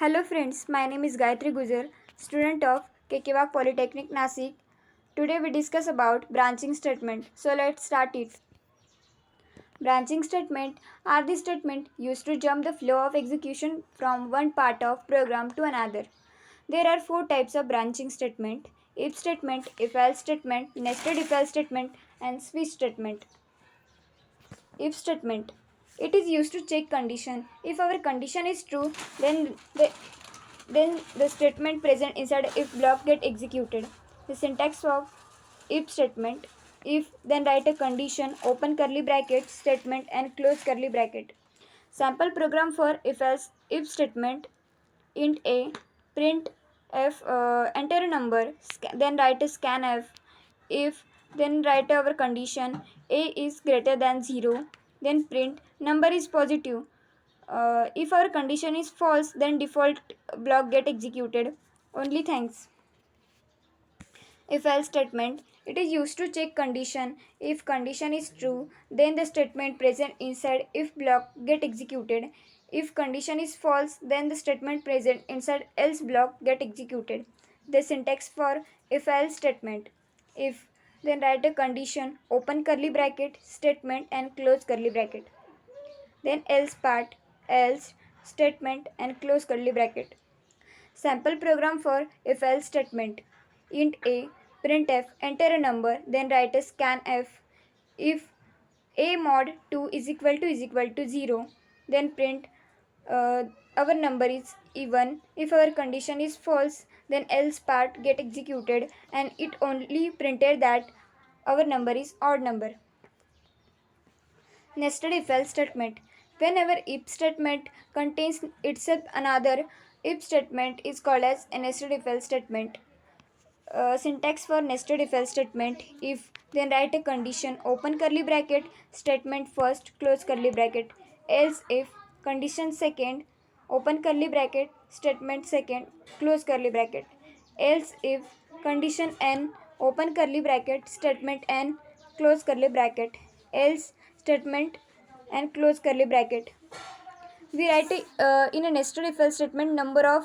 Hello friends, my name is Gayatri Gujar, student of Kekewak Polytechnic Nasik. Today we discuss about branching statement. So let's start it. Branching statement are the statement used to jump the flow of execution from one part of program to another. There are four types of branching statement: if statement, if-else statement, nested if-else statement, and switch statement. If statement. It is used to check condition. If our condition is true, then the statement present inside if block get executed. The syntax of if statement: if, then write a condition, open curly bracket, statement and close curly bracket. Sample program for if else if statement: int a, print f, enter a number, then write a scanf. If, then write our condition a is greater than 0, then print number is positive. If our condition is false, then default block get executed. Only thanks. If else statement: it is used to check condition. If condition is true, then the statement present inside if block get executed. If condition is false, then the statement present inside else block get executed. The syntax for if else statement: if, then write a condition, open curly bracket, statement and close curly bracket. Then else part, else, statement and close curly bracket. Sample program for if else statement: int a, printf, enter a number, then write a scanf. If a mod 2 is equal to 0, then print our number is even. If our condition is false, then else part get executed and it only printed that our number is odd number. Nested if-else statement. Whenever if statement contains itself another if statement is called as a nested if-else statement. Syntax for nested if-else statement: if, then write a condition, open curly bracket, statement first, close curly bracket. Else if, condition second, open curly bracket, statement second, close curly bracket. Else if, condition n, open curly bracket, statement n, close curly bracket. Else, statement and close curly bracket. We write in a nested if-else statement number of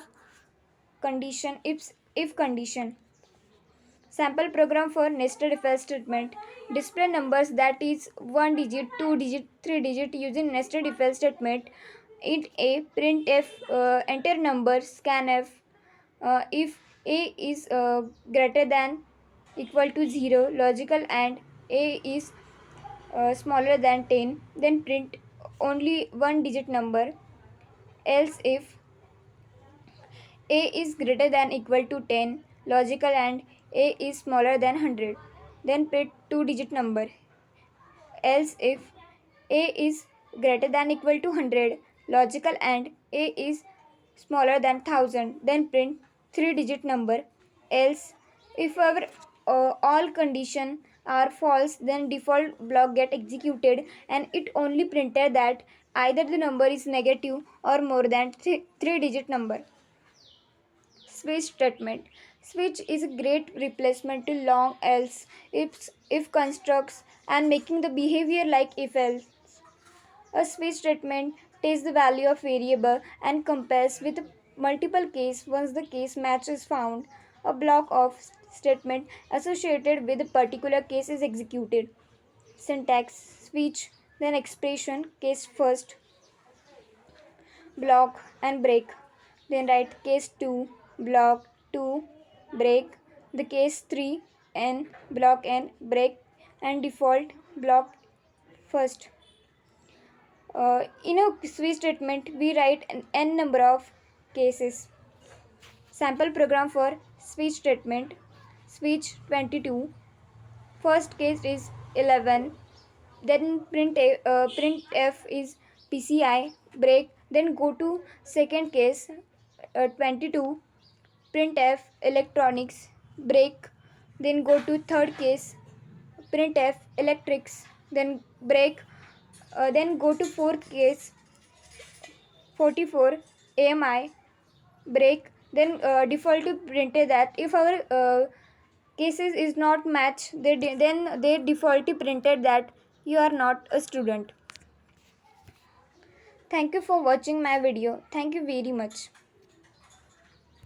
condition if condition. Sample program for nested if-else statement: display numbers that is 1 digit, 2 digit, 3 digit using nested if-else statement. Int a, print f, enter number, scanf. If a is greater than equal to 0, logical and a is smaller than 10, then print only one digit number. Else if a is greater than equal to 10, logical and a is smaller than 100, then print two digit number. Else if a is greater than equal to 100, logical and a is smaller than 1000, then print three digit number. Else if our all condition are false, then default block get executed and it only printed that either the number is negative or more than three digit number. Switch statement. Switch is a great replacement to long else if constructs and making the behavior like if else. A switch statement takes the value of variable and compares with multiple case. Once the case match is found, a block of statement associated with a particular case is executed. Syntax: switch, then expression, case first, block and break. Then write case 2, block 2, break, the case 3, n, block n, break, and default block first. In a switch statement, we write an n number of cases. Sample program for switch statement: switch 22. First case is 11. Then print f is PCI, break. Then go to second case 22. Print f electronics, break. Then go to third case, print f electrics, then break. Then go to fourth case 44 AMI, break. Then default printed that if our cases is not match, then they default printed that you are not a student. Thank you for watching my video. Thank you very much.